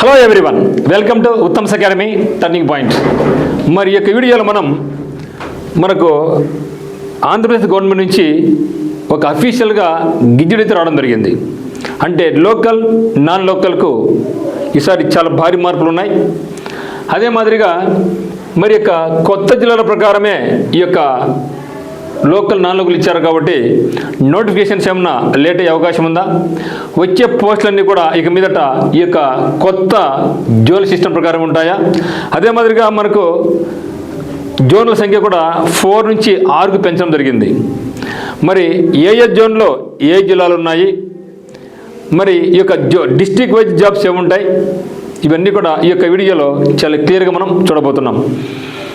Hello everyone, welcome to Uttam's academy turning point. మరి ఈ యొక్క వీడియోలో మనకు ఆంధ్రప్రదేశ్ గవర్నమెంట్ నుంచి ఒక అఫీషియల్గా గిజ్జెట్ అయితే రావడం జరిగింది. అంటే లోకల్ నాన్ లోకల్కు ఈసారి చాలా భారీ మార్పులు ఉన్నాయి. అదే మాదిరిగా మరి యొక్క కొత్త జిల్లాల ప్రకారమే ఈ యొక్క లోకల్ నాన్ లోకల్ ఇచ్చారు కాబట్టి నోటిఫికేషన్స్ ఏమన్నా లేట్ అయ్యే అవకాశం ఉందా? వచ్చే పోస్టులన్నీ కూడా ఇక మీదట ఈ యొక్క కొత్త జోన్ సిస్టమ్ ప్రకారం ఉంటాయా? అదే మాదిరిగా మనకు జోన్ల సంఖ్య కూడా 4 నుంచి 6కు పెంచడం జరిగింది. మరి ఏ జోన్లో ఏ జిల్లాలు ఉన్నాయి, మరి ఈ యొక్క డిస్ట్రిక్ట్ వైజ్ జాబ్స్ ఏముంటాయి, ఇవన్నీ కూడా ఈ యొక్క వీడియోలో చాలా క్లియర్గా మనం చూడబోతున్నాం.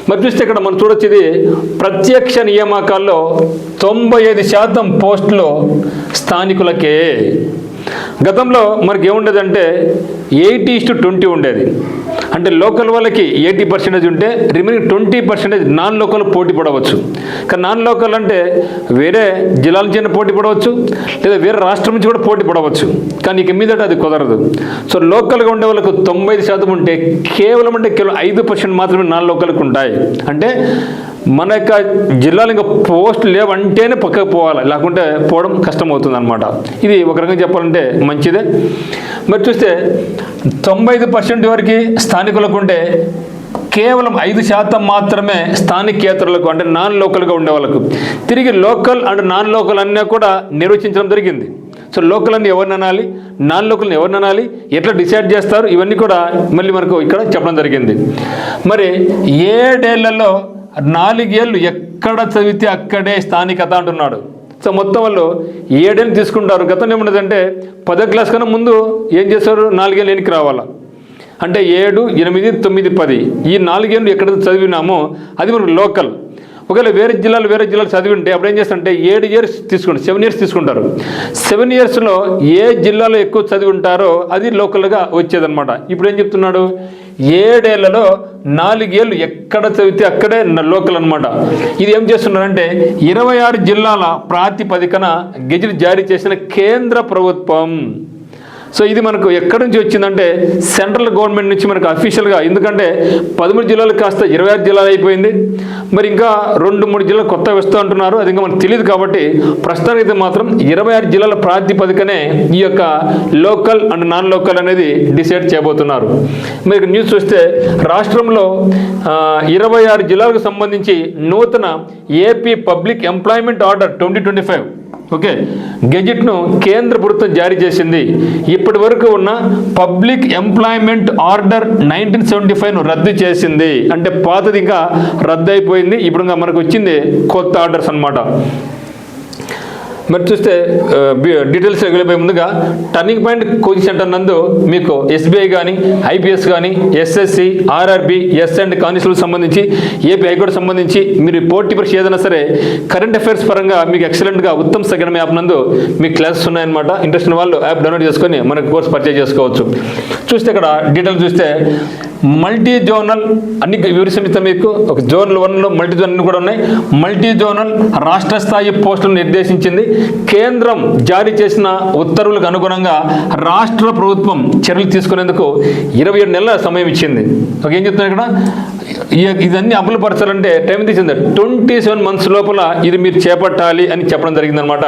మరి చూస్తే ఇక్కడ మనం చూడొచ్చు, ఇది ప్రత్యక్ష నియామకాల్లో 95% పోస్టులు స్థానికులకే. గతంలో మనకి ఏముండేదంటే 80:20 ఉండేది. అంటే లోకల్ వాళ్ళకి 80% ఉంటే రిమైనింగ్ 20% నాన్ లోకల్ పోటీ పడవచ్చు. కానీ నాన్ లోకల్ అంటే వేరే జిల్లాల నుంచి పోటీ పడవచ్చు, లేదా వేరే రాష్ట్రం నుంచి కూడా పోటీ పడవచ్చు. కానీ ఇక మీదట అది కుదరదు. సో లోకల్గా ఉండే వాళ్ళకు 95% ఉంటే కేవలం 5% మాత్రమే నాన్ లోకల్కి ఉంటాయి. అంటే మన యొక్క జిల్లాలో ఇంకా పోస్టులు లేవంటేనే పక్కకు పోవాలి, లేకుంటే పోవడం కష్టమవుతుంది అనమాట. ఇది ఒక రకంగా చెప్పాలంటే మంచిదే. మరి చూస్తే 95% వరకు స్థానికులకు ఉంటే కేవలం 5% మాత్రమే స్థానికేతరులకు, అంటే నాన్ లోకల్గా ఉండే వాళ్ళకు. తిరిగి లోకల్ అండ్ నాన్ లోకల్ అన్నీ కూడా నిర్వచించడం జరిగింది. సో లోకల్ అన్ని ఎవరిని అనాలి, నాన్ లోకల్ని ఎవరిని అనాలి, ఎట్లా డిసైడ్ చేస్తారు, ఇవన్నీ కూడా మళ్ళీ మనకు ఇక్కడ చెప్పడం జరిగింది. మరి 7 ఏళ్లలో 4 ఏళ్ళు ఎక్కడ చదివితే అక్కడే స్థానికత అంటున్నాడు. సో మొత్తం వాళ్ళు 7 ఏళ్ళు తీసుకుంటారు. గతంలో ఏముండదంటే 10వ క్లాస్ కన్నా ముందు ఏం చేస్తారు, 4 ఏళ్ళు ఎన్నికి రావాలా. అంటే 7, 8, 9, 10 ఈ 4 ఏళ్ళు ఎక్కడ చదివినామో అది మనకు లోకల్. ఒకవేళ వేరే జిల్లాలు చదివి ఉంటే అప్పుడు ఏం చేస్తారంటే 7 ఇయర్స్ తీసుకుంటారు, 7 ఇయర్స్ తీసుకుంటారు. 7 ఇయర్స్లో ఏ జిల్లాలో ఎక్కువ చదివి ఉంటారో అది లోకల్గా వచ్చేదన్నమాట. ఇప్పుడు ఏం చెప్తున్నాడు, 7 ఏళ్లలో 4 ఏళ్ళు ఎక్కడ చదివితే అక్కడే లోకల్ అనమాట. ఇది ఏం చేస్తున్నారంటే 26 జిల్లాల ప్రాతిపదికన గెజిట్ జారీ చేసిన కేంద్ర ప్రభుత్వం. సో ఇది మనకు ఎక్కడి నుంచి వచ్చిందంటే సెంట్రల్ గవర్నమెంట్ నుంచి మనకు అఫీషియల్గా. ఎందుకంటే 13 జిల్లాలు కాస్త 26 జిల్లాలు అయిపోయింది. మరి ఇంకా 2-3 జిల్లాలు కొత్త వస్తూ అంటున్నారు, అది ఇంకా మనకు తెలియదు. కాబట్టి ప్రస్తుతానికి మాత్రం 26 జిల్లాల ప్రాతిపదికనే ఈ యొక్క లోకల్ అండ్ నాన్ లోకల్ అనేది డిసైడ్ చేయబోతున్నారు. మీరు న్యూస్ చూస్తే రాష్ట్రంలో 26 జిల్లాలకు సంబంధించి నూతన ఏపీ పబ్లిక్ ఎంప్లాయ్మెంట్ ఆర్డర్ 2025 గెజిట్ను కేంద్ర ప్రభుత్వం జారీ చేసింది. ఇప్పటి వరకు ఉన్న పబ్లిక్ ఎంప్లాయ్మెంట్ ఆర్డర్ 1975ను రద్దు చేసింది. అంటే పాతది ఇంకా రద్దు అయిపోయింది, ఇప్పుడు మనకు వచ్చింది కొత్త ఆర్డర్స్ అన్నమాట. మరి చూస్తే డీటెయిల్స్ వెళ్ళిపోయే ముందుగా టర్నింగ్ పాయింట్ కోచింగ్ సెంటర్ నందు మీకు SBI కానీ, IPS కానీ, SSC, RRB, అండ్ కానిస్టేబుల్ సంబంధించి, ఏపీ హైకోర్టు సంబంధించి మీరు పోటీ పరీక్ష ఏదైనా సరే కరెంట్ అఫైర్స్ పరంగా మీకు ఎక్సలెంట్గా ఉత్తమ్స్ అకాడమీ యాప్ నందు మీకు క్లాసెస్ ఉన్నాయన్నమాట. ఇంట్రెస్ట్ ఉన్న వాళ్ళు యాప్ డౌన్లోడ్ చేసుకొని మనకు కోర్స్ పర్చేజ్ చేసుకోవచ్చు. చూస్తే ఇక్కడ డీటెయిల్స్ చూస్తే మల్టీ జోనల్ అన్ని వివరిస్తాం మీకు. ఒక జోనల్ 1లో మల్టీ జోనల్ కూడా ఉన్నాయి. మల్టీ జోనల్ రాష్ట్ర స్థాయి పోస్టులను నిర్దేశించింది. కేంద్రం జారీ చేసిన ఉత్తర్వులకు అనుగుణంగా రాష్ట్ర ప్రభుత్వం చర్యలు తీసుకునేందుకు 27 నెలల సమయం ఇచ్చింది. ఏం చెప్తున్నారు ఇక్కడ, ఇదన్నీ అమలు పరచాలంటే టైం తీసింది. 27 మంత్స్ లోపల ఇది మీరు చేపట్టాలి అని చెప్పడం జరిగిందనమాట.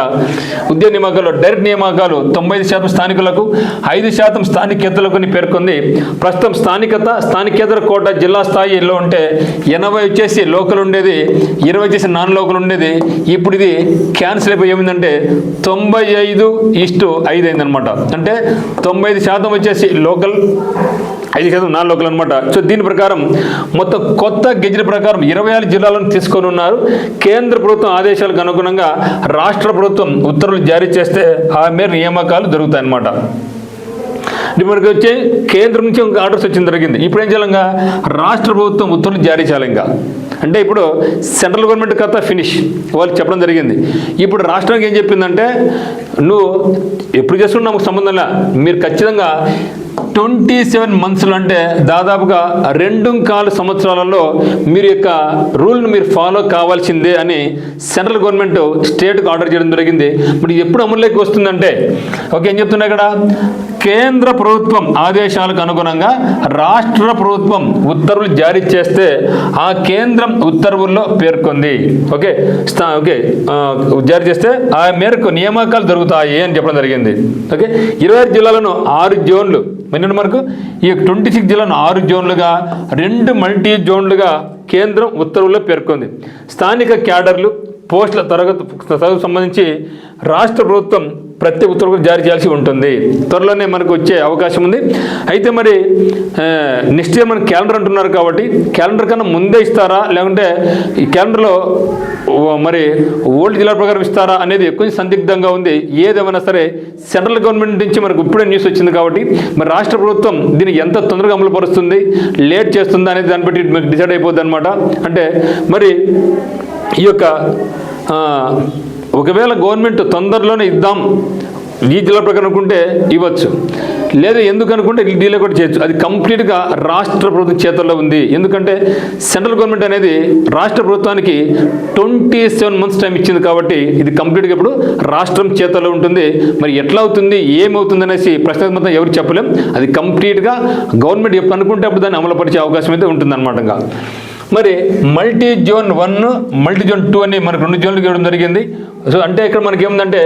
ఉద్యోగ నియామకాలు, డైరెక్ట్ నియామకాలు 95% స్థానికులకు, 5% స్థానికేతరులకు పేర్కొంది. ప్రస్తుతం స్థానికేతర కోట జిల్లా స్థాయిలో ఉంటే 80 వచ్చేసి లోకల్ ఉండేది, 20 వచ్చేసి నాన్ లోకల్ ఉండేది. ఇప్పుడు ఇది క్యాన్సిల్ అయిపోయి ఏమిందంటే 95:5 అయిందనమాట. అంటే 95% వచ్చేసి లోకల్, 5% నాన్ లోకల్ అనమాట. సో దీని ప్రకారం మొత్తం కొత్త గెజిట్ ప్రకారం 26 జిల్లాలను తీసుకొని ఉన్నారు. కేంద్ర ప్రభుత్వం ఆదేశాలకు అనుగుణంగా రాష్ట్ర ప్రభుత్వం ఉత్తర్వులు జారీ చేస్తే ఆ మేర నియామకాలు జరుగుతాయన్నమాట. మనకి వచ్చే కేంద్రం నుంచి ఒక ఆర్డర్స్ వచ్చింది జరిగింది. ఇప్పుడు ఏం చేయాలంగా రాష్ట్ర ప్రభుత్వం ఉత్తర్వులు జారీ చేయాలి. ఇంకా అంటే ఇప్పుడు సెంట్రల్ గవర్నమెంట్ కథ ఫినిష్, వాళ్ళు చెప్పడం జరిగింది. ఇప్పుడు రాష్ట్రానికి ఏం చెప్పిందంటే, నువ్వు ఎప్పుడు చేసుకున్నా మాకు సంబంధంలా, మీరు ఖచ్చితంగా 27 మంత్స్లు అంటే దాదాపుగా 2.25 సంవత్సరాలలో మీరు యొక్క రూల్ను మీరు ఫాలో కావాల్సిందే అని సెంట్రల్ గవర్నమెంట్ స్టేట్కు ఆర్డర్ చేయడం జరిగింది. మరి ఎప్పుడు అమలులోకి వస్తుందంటే ఓకే ఏం చెప్తున్నా ఇక్కడ, కేంద్ర ప్రభుత్వం ఆదేశాలకు అనుగుణంగా రాష్ట్ర ప్రభుత్వం ఉత్తర్వులు జారీ చేస్తే ఆ కేంద్రం ఉత్తర్వుల్లో పేర్కొంది ఓకే జారీ చేస్తే ఆ మేరకు నియామకాలు జరుగుతాయి అని చెప్పడం జరిగింది. ఓకే 26 జిల్లాలను 6 జోన్లు మనకు ఈ 26 జిల్లాను 6 జోన్లుగా 2 మల్టీ జోన్లుగా కేంద్రం ఉత్తర్వుల్లో పేర్కొంది. స్థానిక క్యాడర్లు పోస్టుల తరగతి సంబంధించి రాష్ట్ర ప్రభుత్వం ప్రత్యేక ఉత్తర్వులు జారీ చేయాల్సి ఉంటుంది. త్వరలోనే మనకు వచ్చే అవకాశం ఉంది. అయితే మరి నెక్స్ట్ ఇయర్ మన క్యాలెండర్ అంటున్నారు కాబట్టి క్యాలెండర్ కన్నా ముందే ఇస్తారా లేకుంటే ఈ క్యాలెండర్లో మరి ఓల్డ్ జిల్లా ప్రకారం ఇస్తారా అనేది కొంచెం సందిగ్ధంగా ఉంది. ఏదేమైనా సరే సెంట్రల్ గవర్నమెంట్ నుంచి మనకు ఇప్పుడే న్యూస్ వచ్చింది కాబట్టి మరి రాష్ట్ర ప్రభుత్వం దీన్ని ఎంత తొందరగా అమలు పరుస్తుంది, లేట్ చేస్తుందా అనేది దాన్ని బట్టి మీకు డిసైడ్ అయిపోద్ది అనమాట. అంటే మరి ఈ యొక్క ఒకవేళ గవర్నమెంట్ తొందరలోనే ఇద్దాం ఈ జిల్లా ప్రకారం అనుకుంటే ఇవ్వచ్చు, లేదా ఎందుకు అనుకుంటే డీలే కూడా చేయొచ్చు. అది కంప్లీట్గా రాష్ట్ర ప్రభుత్వం చేతుల్లో ఉంది. ఎందుకంటే సెంట్రల్ గవర్నమెంట్ అనేది రాష్ట్ర ప్రభుత్వానికి 27 మంత్స్ టైం ఇచ్చింది కాబట్టి ఇది కంప్లీట్గా ఇప్పుడు రాష్ట్రం చేతుల్లో ఉంటుంది. మరి ఎట్లా అవుతుంది ఏమవుతుంది అనేసి ప్రశ్నాత్మకంగా ఎవరు చెప్పలేం. అది కంప్లీట్గా గవర్నమెంట్ ఎప్పుడు అనుకుంటే అప్పుడు దాన్ని అమలుపరిచే అవకాశం అయితే ఉంటుందన్నమాట. మరి మల్టీ జోన్ 1 మల్టీ జోన్ 2 అని మనకు 2 జోన్లు ఇవ్వడం జరిగింది. సో అంటే ఇక్కడ మనకి ఏముందంటే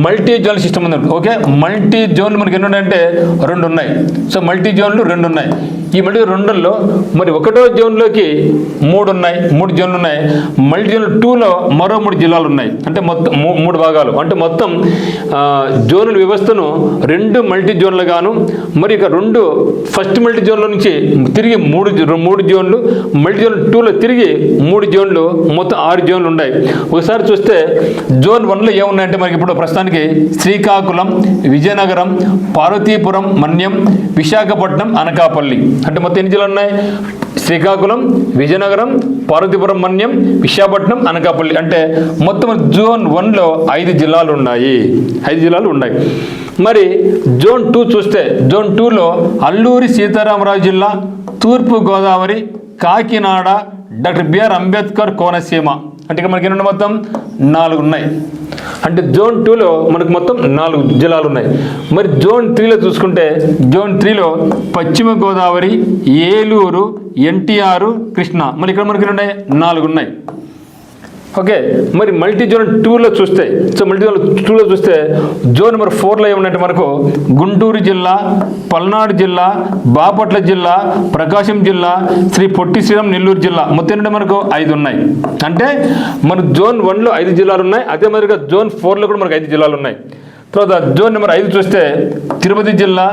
మల్టీ జోన్ సిస్టమ్ ఉంది. ఓకే మల్టీ జోన్లు మనకి ఎన్ని ఉన్నాయంటే 2 ఉన్నాయి. సో మల్టీ జోన్లు 2 ఉన్నాయి. ఈ మల్టీ 2లో మరి 1వ జోన్లోకి 3 ఉన్నాయి, 3 జోన్లు ఉన్నాయి. మల్టీ జోన్ 2లో మరో 3 జిల్లాలు ఉన్నాయి. అంటే మొత్తం 3 భాగాలు. అంటే మొత్తం జోనుల వ్యవస్థను 2 మల్టీ జోన్లు గాను మరి ఇక 2 ఫస్ట్ మల్టీ జోన్ల నుంచి తిరిగి 3 జోన్లు, మల్టీ జోన్ 2లో తిరిగి 3 జోన్లు, మొత్తం 6 జోన్లు ఉన్నాయి. ఒకసారి చూస్తే జోన్ 1లో ఏమున్నాయంటే మనకి ఇప్పుడు ప్రస్తుతానికి శ్రీకాకుళం, విజయనగరం, పార్వతీపురం, మన్యం, విశాఖపట్నం, అనకాపల్లి. అంటే మొత్తం ఎన్ని జిల్లాలు ఉన్నాయి? శ్రీకాకుళం, విజయనగరం, పార్వతీపురం, మన్యం, విశాఖపట్నం, అనకాపల్లి. అంటే మొత్తం జోన్ 1లో 5 జిల్లాలు ఉన్నాయి. 5 జిల్లాలు ఉన్నాయి. మరి జోన్ 2 చూస్తే జోన్ 2లో అల్లూరి సీతారామరాజు జిల్లా, తూర్పు గోదావరి, కాకినాడ, డాక్టర్ బిఆర్ అంబేద్కర్ కోనసీమ. అంటే ఇక మనకి ఎన్ని మొత్తం 4 ఉన్నాయి. అంటే జోన్ 2లో మనకు మొత్తం 4 జిల్లాలు ఉన్నాయి. మరి జోన్ 3లో చూసుకుంటే జోన్ 3లో పశ్చిమ గోదావరి, ఏలూరు, ఎన్టీఆర్, కృష్ణా. మరి ఇక్కడ మనకి 4 ఉన్నాయి. ఓకే మరి మల్టీ జోన్ 2లో చూస్తే మల్టీ జోన్ 2లో చూస్తే జోన్ నెంబర్ 4లో ఏమున్నాయంటే మనకు గుంటూరు జిల్లా, పల్నాడు జిల్లా, బాపట్ల జిల్లా, ప్రకాశం జిల్లా, శ్రీ పొట్టి శ్రీరామ్ నెల్లూరు జిల్లా. మొత్తం ఏంటంటే మనకు 5 ఉన్నాయి. అంటే మన జోన్ 1లో 5 జిల్లాలు ఉన్నాయి. అదే మాదిరిగా జోన్ 4లో కూడా మనకు 5 జిల్లాలు ఉన్నాయి. తర్వాత జోన్ నెంబర్ 5 చూస్తే తిరుపతి జిల్లా,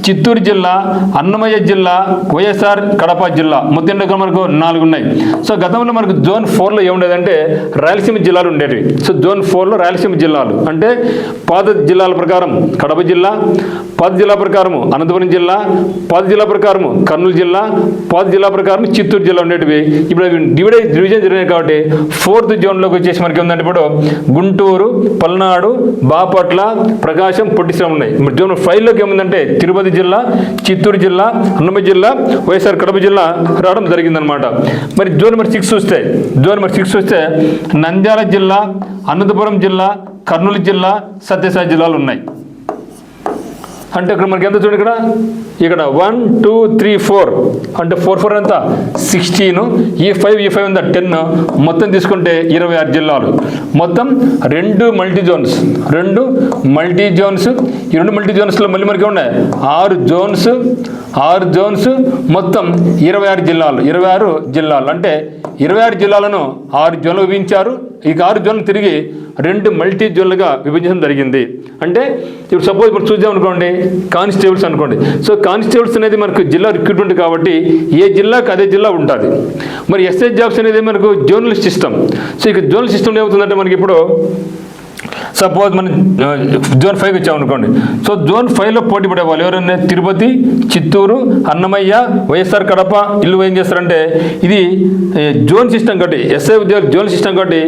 చిత్తూరు జిల్లా, అన్నమయ్య జిల్లా, వైఎస్ఆర్ కడప జిల్లా. మొత్తం మనకు 4 ఉన్నాయి. సో గతంలో మనకు జోన్ 4లో ఏముండేదంటే రాయలసీమ జిల్లాలు ఉండేవి. సో జోన్ 4లో రాయలసీమ జిల్లాలు అంటే పాత జిల్లాల ప్రకారం కడప జిల్లా, పాత జిల్లా ప్రకారము అనంతపురం జిల్లా, పాత జిల్లా ప్రకారము కర్నూలు జిల్లా, పాత జిల్లా ప్రకారం చిత్తూరు జిల్లా ఉండేటివి. ఇప్పుడు డివిజన్ జరిగినాయి కాబట్టి 4th జోన్లోకి వచ్చేసి మనకి ఏంటంటే ఇప్పుడు గుంటూరు, పల్నాడు, బాపట్ల, ప్రకాశం, పొట్టి శ్రీరామ్ ఉన్నాయి. మరి జోన్ 5లోకి ఏముందంటే తిరుపతి జిల్లా, చిత్తూరు జిల్లా, అన్నమయ్య జిల్లా, వైఎస్ఆర్ కడప జిల్లా రావడం జరిగిందనమాట. మరి జోన్ నెంబర్ 6 చూస్తే నంద్యాల జిల్లా, అనంతపురం జిల్లా, కర్నూలు జిల్లా, సత్యసాయి జిల్లాలు ఉన్నాయి. అంటే ఇక్కడ మనకి ఎంత చూడండి, ఇక్కడ 1 2 3 4 అంటే 4 ఎంత 16, ఈ 5 ఎంత 10, మొత్తం తీసుకుంటే 26 జిల్లాలు. మొత్తం 2 మల్టీ జోన్స్. ఈ 2 మల్టీ జోన్స్లో మళ్ళీ మనకి ఉన్నాయి 6 జోన్స్, మొత్తం 26 జిల్లాలు. అంటే 26 జిల్లాలను 6 జోన్లు విభజించారు. ఈ 6 జోన్లు తిరిగి 2 మల్టీ జోన్లుగా విభజించడం జరిగింది. అంటే ఇప్పుడు సపోజ్ ఇప్పుడు చూద్దాం అనుకోండి, కానిస్టేబుల్స్ అనుకోండి. సో కానిస్టేబుల్స్ అనేది మనకు జిల్లా రిక్రూట్మెంట్ కాబట్టి ఏ జిల్లాకు అదే జిల్లా ఉంటుంది. మరి ఎస్ఐ జాబ్స్ అనేది మనకు జోనల్ సిస్టమ్. సో ఇక జోనల్ సిస్టమ్ ఏమవుతుందంటే మనకి ఇప్పుడు సపోజ్ మనం జోన్ 5 వచ్చామనుకోండి. సో జోన్ 5లో పోటీ పడే వాళ్ళు ఎవరైనా తిరుపతి, చిత్తూరు, అన్నమయ్య, వైఎస్ఆర్ కడప ఇల్లు ఏం చేస్తారంటే ఇది జోన్ సిస్టమ్ కాబట్టి ఎస్ఐ ఉద్యోగ జోన్ సిస్టమ్ కాబట్టి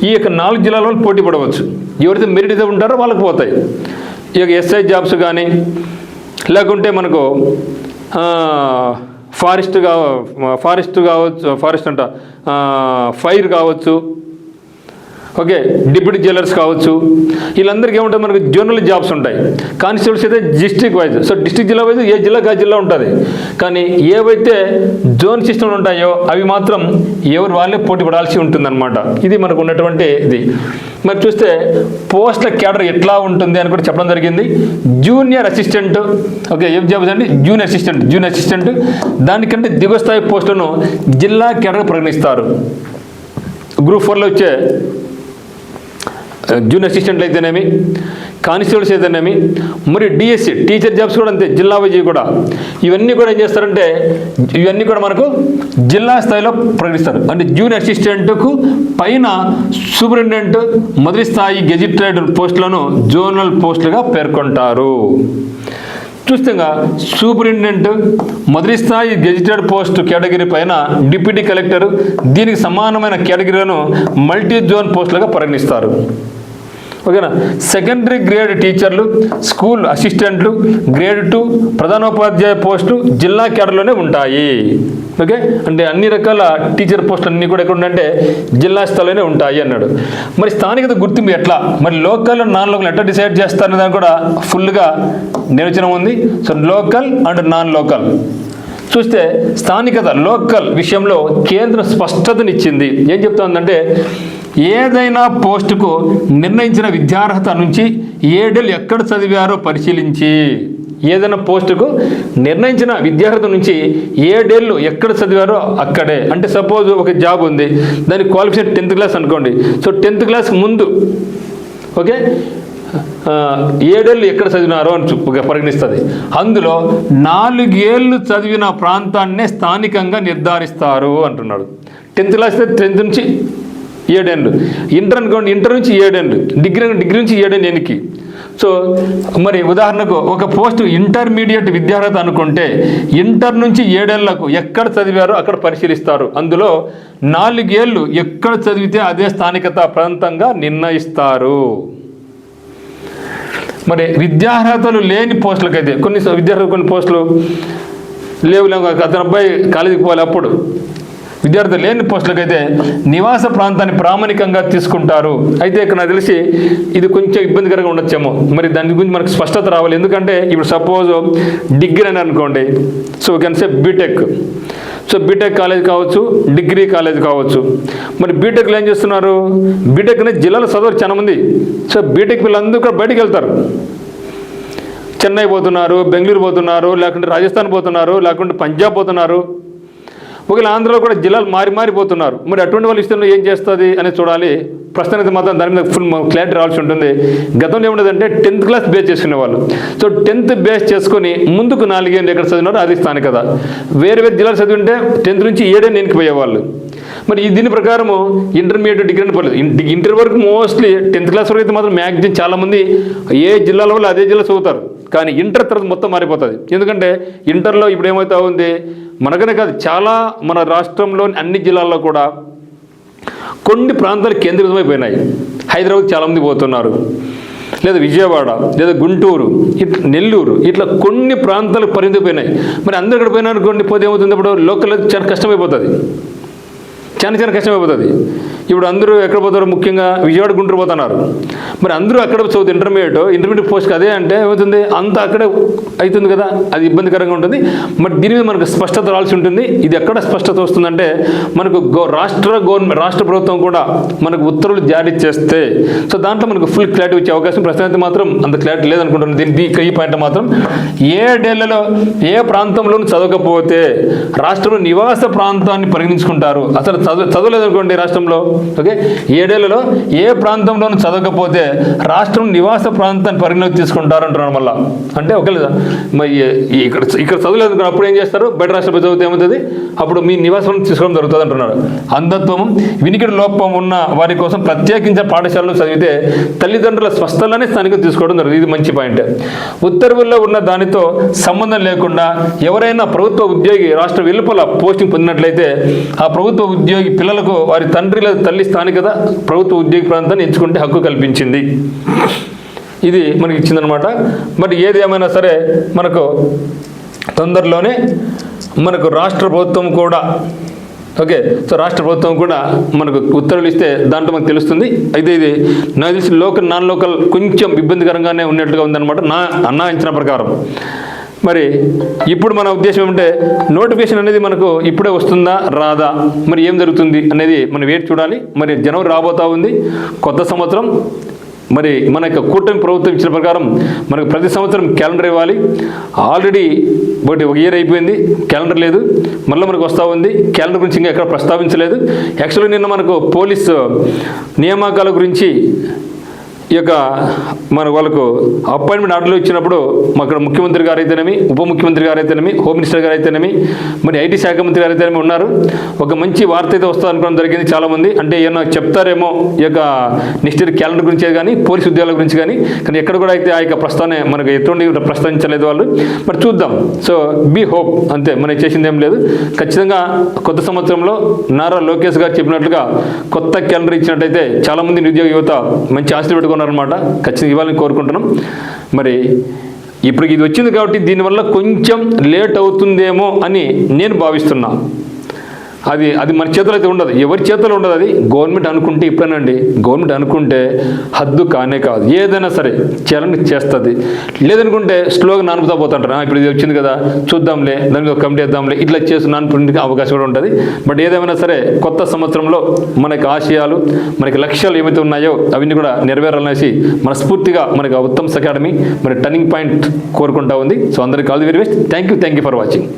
ఈ యొక్క 4 జిల్లాల వాళ్ళు పోటీ పడవచ్చు. ఎవరైతే మెరిట్ అయితే ఉంటారో వాళ్ళకి పోతాయి. ఈ యొక్క ఎస్ఐ జాబ్స్ కానీ లేకుంటే మనకు ఫారెస్ట్ కావచ్చు, ఫైర్ కావచ్చు, ఓకే, డిప్యూటీ జైలర్స్ కావచ్చు. వీళ్ళందరికీ ఏముంటుంది, మనకు జోనల్ జాబ్స్ ఉంటాయి. కానిస్టేబుల్స్ అయితే డిస్ట్రిక్ట్ వైజ్, సో డిస్ట్రిక్ట్ జిల్లా వైజ్ ఏ జిల్లాకి ఆ జిల్లా ఉంటుంది. కానీ ఏవైతే జోన్ సిస్టమ్లు ఉంటాయో అవి మాత్రం ఎవరు వాళ్ళే పోటీ పడాల్సి ఉంటుందన్నమాట. ఇది మనకు ఉన్నటువంటి ఇది. మరి చూస్తే పోస్టుల క్యాడర్ ఎట్లా ఉంటుంది అని కూడా చెప్పడం జరిగింది. జూనియర్ అసిస్టెంట్, ఓకే, ఏం జాబ్స్ అండి, జూనియర్ అసిస్టెంట్. దానికంటే దిగువ స్థాయి పోస్టులను జిల్లా క్యాడర్ పరిగణిస్తారు. గ్రూప్ 4లో వచ్చే జూనియర్ అసిస్టెంట్లు అయితేనేమి, కానిస్టేబుల్స్ అయితేనేమి, మరి డిఎస్సి టీచర్ జాబ్స్ కూడా అంతే, జిల్లా వైజ్ కూడా. ఇవన్నీ కూడా ఏం చేస్తారంటే ఇవన్నీ కూడా మనకు జిల్లా స్థాయిలో ప్రకటిస్తారు. అంటే జూనియర్ అసిస్టెంట్కు పైన సూపరింటెండెంట్ మొదటి స్థాయి గెజిటెడ్ పోస్టులను జోనల్ పోస్టులుగా పేర్కొంటారు. చూస్తేగా సూపరింటెండెంట్ మొదటి స్థాయి గెజిటెడ్ పోస్ట్ కేటగిరీ పైన డిప్యూటీ కలెక్టర్, దీనికి సమానమైన కేటగిరీలను మల్టీ జోన్ పోస్టులుగా పరిగణిస్తారు. ఓకేనా. సెకండరీ గ్రేడ్ టీచర్లు, స్కూల్ అసిస్టెంట్లు, గ్రేడ్ 2 ప్రధానోపాధ్యాయ పోస్టు జిల్లా కేడర్లోనే ఉంటాయి. ఓకే, అంటే అన్ని రకాల టీచర్ పోస్టులు అన్నీ కూడా ఎక్కడ ఉంటే జిల్లా స్థాయిలోనే ఉంటాయి అన్నాడు. మరి స్థానికత గుర్తింపు ఎట్లా, మరి లోకల్ నాన్ లోకల్ ఎట్లా డిసైడ్ చేస్తారనే దానికి కూడా ఫుల్గా నిర్వచనం ఉంది. So local and non local చూస్తే స్థానికత లోకల్ విషయంలో కేంద్రం స్పష్టతనిచ్చింది. ఏం చెప్తోందంటే ఏదైనా పోస్టుకు నిర్ణయించిన విద్యార్హత నుంచి 7 ఏళ్ళు ఎక్కడ చదివారో పరిశీలించి, ఏదైనా పోస్టుకు నిర్ణయించిన విద్యార్హత నుంచి 7 ఏళ్ళు ఎక్కడ చదివారో అక్కడే. అంటే సపోజ్ ఒక జాబ్ ఉంది, దాని క్వాలిఫికేషన్ 10th క్లాస్ అనుకోండి. సో 10th క్లాస్ ముందు, ఓకే, 7 ఏళ్ళు ఎక్కడ చదివినారో అని పరిగణిస్తుంది. అందులో 4 ఏళ్ళు చదివిన ప్రాంతాన్నే స్థానికంగా నిర్ధారిస్తారు అంటున్నాడు. 10th క్లాస్ 10th నుంచి 7 ఏళ్ళు, ఇంటర్ అనుకోండి, ఇంటర్ నుంచి 7 ఏళ్ళు, డిగ్రీ నుంచి 7 ఏళ్ళు ఎనికి. సో మరి ఉదాహరణకు ఒక పోస్టు ఇంటర్మీడియట్ విద్యార్హత అనుకుంటే ఇంటర్ నుంచి 7 ఏళ్లకు ఎక్కడ చదివారో అక్కడ పరిశీలిస్తారు. అందులో 4 ఏళ్ళు ఎక్కడ చదివితే అదే స్థానికత ప్రాంతంగా నిర్ణయిస్తారు. మరి విద్యార్హతలు లేని పోస్టులకైతే కొన్ని విద్యార్హతలు కొన్ని పోస్టులు లేవు, అతని అబ్బాయి కాలేజీకి పోవాలి, అప్పుడు విద్యార్థులు లేని పోస్టులకైతే నివాస ప్రాంతాన్ని ప్రామాణికంగా తీసుకుంటారు. అయితే ఇక్కడ నాకు తెలిసి ఇది కొంచెం ఇబ్బందికరంగా ఉండొచ్చేమో, మరి దాని గురించి మనకు స్పష్టత రావాలి. ఎందుకంటే ఇప్పుడు సపోజ్ డిగ్రీ అని అనుకోండి, so we can say BTech. So BTech college కావచ్చు, డిగ్రీ కాలేజ్ కావచ్చు. మరి బీటెక్లో ఏం చేస్తున్నారు, బీటెక్ అనేది జిల్లాలో చదవరు చాలా మంది. సో బీటెక్ వీళ్ళందరూ కూడా బయటికి వెళ్తారు, చెన్నై పోతున్నారు, బెంగళూరు పోతున్నారు, లేకుంటే రాజస్థాన్ పోతున్నారు, లేకుంటే పంజాబ్ పోతున్నారు. ఒకవేళ ఆంధ్రలో కూడా జిల్లాలు మారిపోతున్నారు. మరి అటువంటి వాళ్ళ ఇష్టంలో ఏం చేస్తుంది అనేది చూడాలి. ప్రస్తుతానికి మాత్రం దాని మీద ఫుల్ క్లారిటీ రావాల్సి ఉంటుంది. గతంలో ఏముండదంటే 10th క్లాస్ బేస్ చేసుకునేవాళ్ళు. సో 10th బేస్ చేసుకొని ముందుకు 4 ఏళ్ళు ఎక్కడ చదివినారో అది స్థానికత. వేరే జిల్లాలు చదివింటే 10th నుంచి 7 ఏళ్ళు ఎనికిపోయేవాళ్ళు. మరి దీని ప్రకారము ఇంటర్మీడియట్ డిగ్రీ అని పర్లేదు, ఇంటర్ వరకు మోస్ట్లీ 10th క్లాస్ వరకు అయితే మాత్రం మ్యాక్సిమం చాలామంది ఏ జిల్లాలో వాళ్ళు అదే జిల్లా చదువుతారు. కానీ ఇంటర్ తర్వాత మొత్తం మారిపోతుంది. ఎందుకంటే ఇంటర్లో ఇప్పుడు ఏమవుతా ఉంది, మనకనే కాదు చాలా మన రాష్ట్రంలోని అన్ని జిల్లాల్లో కూడా కొన్ని ప్రాంతాలు కేంద్రీకృతమైపోయినాయి. హైదరాబాద్ చాలామంది పోతున్నారు, లేదా విజయవాడ, లేదా గుంటూరు, ఇట్లా నెల్లూరు, ఇట్లా కొన్ని ప్రాంతాలకు పరిమితమైపోయినాయి. మరి అందరు ఇక్కడ పోయినా అనుకోండి, పోతే ఏమవుతుంది, ఇప్పుడు లోకల్ చాలా కష్టమైపోతుంది, చాలా కష్టమైపోతుంది. ఇప్పుడు అందరూ ఎక్కడ పోతారు, ముఖ్యంగా విజయవాడ గుంటూరు పోతున్నారు. మరి అందరూ అక్కడ చదువుతుంది ఇంటర్మీడియట్ పోస్ట్కి అదే అంటే ఏమవుతుంది, అంతా అక్కడే అవుతుంది కదా, అది ఇబ్బందికరంగా ఉంటుంది. మరి దీని మీద మనకు స్పష్టత రావాల్సి ఉంటుంది. ఇది ఎక్కడ స్పష్టత వస్తుందంటే మనకు రాష్ట్ర ప్రభుత్వం కూడా మనకు ఉత్తర్వులు జారీ చేస్తే, సో దాంట్లో మనకు ఫుల్ క్లారిటీ వచ్చే అవకాశం ప్రస్తుతానికి మాత్రం అంత క్లారిటీ లేదనుకుంటున్నాను. ఈ పాయింట్ మాత్రం 7 ఏళ్లలో ఏ ప్రాంతంలోనూ చదవకపోతే రాష్ట్రంలో నివాస ప్రాంతాన్ని పరిగణించుకుంటారు. అసలు చదవలేదనుకోండి రాష్ట్రంలో, ఓకే, 7 ఏళ్లలో ఏ ప్రాంతంలోనూ చదవకపోతే రాష్ట్రం నివాస ప్రాంతాన్ని పరిగణలోకి తీసుకుంటారు అంటున్నాడు. మళ్ళీ అంటే ఒకవేళ ఇక్కడ చదవలేదు అప్పుడు ఏం చేస్తారు, బయట రాష్ట్రంలో చదివితే ఏమవుతుంది, అప్పుడు మీ నివాసం తీసుకోవడం జరుగుతుంది అంటున్నాడు. అంధత్వం, వినికిడి లోపం ఉన్న వారి కోసం ప్రత్యేకించిన పాఠశాలలో చదివితే తల్లిదండ్రుల స్వస్థలాన్ని స్థానికంగా తీసుకోవడం జరుగుతుంది. ఇది మంచి పాయింట్. ఉత్తర్వుల్లో ఉన్న దానితో సంబంధం లేకుండా ఎవరైనా ప్రభుత్వ ఉద్యోగి రాష్ట్ర వెలుపల పోస్టింగ్ పొందినట్లయితే ఆ ప్రభుత్వ ఉద్యోగి పిల్లలకు వారి తండ్రి లేదా తల్లి స్థానికత ప్రభుత్వ ఉద్యోగి ప్రాంతాన్ని ఎంచుకుంటే హక్కు కల్పించింది. ఇది మనకి ఇచ్చిందనమాట. బట్ ఏది ఏమైనా సరే మనకు తొందరలోనే మనకు రాష్ట్ర ప్రభుత్వం కూడా ఓకే, సో రాష్ట్ర ప్రభుత్వం కూడా మనకు ఉత్తర్వులు ఇస్తే దాంట్లో మనకు తెలుస్తుంది. అయితే ఇది నాకు తెలిసి లోకల్ నాన్ లోకల్ కొంచెం ఇబ్బందికరంగానే ఉన్నట్టుగా ఉందన్నమాట నా అంచనా ప్రకారం. మరి ఇప్పుడు మన ఉద్దేశం ఏమంటే నోటిఫికేషన్ అనేది మనకు ఇప్పుడే వస్తుందా రాదా, మరి ఏం జరుగుతుంది అనేది మనం వేచి చూడాలి. మరి జనవరి రాబోతా ఉంది, కొత్త సంవత్సరం. మరి మన యొక్క కూటమి ప్రభుత్వం ఇచ్చిన ప్రకారం మనకు ప్రతి సంవత్సరం క్యాలెండర్ ఇవ్వాలి. ఆల్రెడీ ఒక ఇయర్ అయిపోయింది, క్యాలెండర్ లేదు, మళ్ళీ మనకు వస్తూ ఉంది. క్యాలెండర్ గురించి ఇంకా ఎక్కడ ప్రస్తావించలేదు. యాక్చువల్గా నిన్న మనకు పోలీసు నియామకాల గురించి ఈ యొక్క వాళ్ళకు అపాయింట్మెంట్ ఆర్డర్లు ఇచ్చినప్పుడు అక్కడ ముఖ్యమంత్రి గారు అయితేనేమి, ఉప ముఖ్యమంత్రి గారు అయితేనేమి, హోమ్ మినిస్టర్ గారు అయితేనేమి, మరి ఐటీ శాఖ మంత్రి గారు అయితేనేమి ఉన్నారు. ఒక మంచి వార్త అయితే వస్తుంది అనుకోవడం జరిగింది చాలామంది. అంటే ఏమన్నా చెప్తారేమో ఈ యొక్క నెక్స్ట్ ఇయర్ క్యాలెండర్ గురించే కానీ, పోలీసు ఉద్యోగాల గురించి కానీ ఎక్కడ కూడా అయితే ఆ యొక్క ప్రస్తావన మనకు ఎటువంటి ప్రస్తావించలేదు వాళ్ళు. మరి చూద్దాం. సో బీ హోప్, అంతే, మనం చేసింది ఏం లేదు. ఖచ్చితంగా కొత్త సంవత్సరంలో నారా లోకేష్ గారు చెప్పినట్లుగా కొత్త క్యాలెండర్ ఇచ్చినట్టయితే చాలామంది నిరుద్యోగ యువత మంచి ఆశలు పెట్టుకున్నారు అనమాట. ఖచ్చితంగా ఇవ్వాలని కోరుకుంటున్నాం. మరి ఇప్పుడు ఇది వచ్చింది కాబట్టి దీనివల్ల కొంచెం లేట్ అవుతుందేమో అని నేను భావిస్తున్నా. అది మన చేతులు అయితే ఉండదు, ఎవరి చేతులు ఉండదు. అది గవర్నమెంట్ అనుకుంటే ఇప్పుడేనండి, గవర్నమెంట్ అనుకుంటే హద్దు కానే కాదు, ఏదైనా సరే చేయాలని చేస్తుంది. లేదనుకుంటే స్లోగా నానుపుతా పోతుంటారు. ఇప్పుడు ఇది వచ్చింది కదా చూద్దాంలే, దాని మీద కమిటీ వేద్దాంలే, ఇట్లా చేసి నానుపునికి అవకాశం కూడా ఉంటుంది. బట్ ఏదేమైనా సరే కొత్త సంవత్సరంలో మనకి ఆశయాలు, మనకి లక్ష్యాలు ఏమైతే ఉన్నాయో అవన్నీ కూడా నెరవేరాలనేసి మనస్ఫూర్తిగా మనకి ఉత్తమ్స్ అకాడమీ మరి టర్నింగ్ పాయింట్ కోరుకుంటా ఉంది. సో అందరికీ all the very best. Thank you for watching.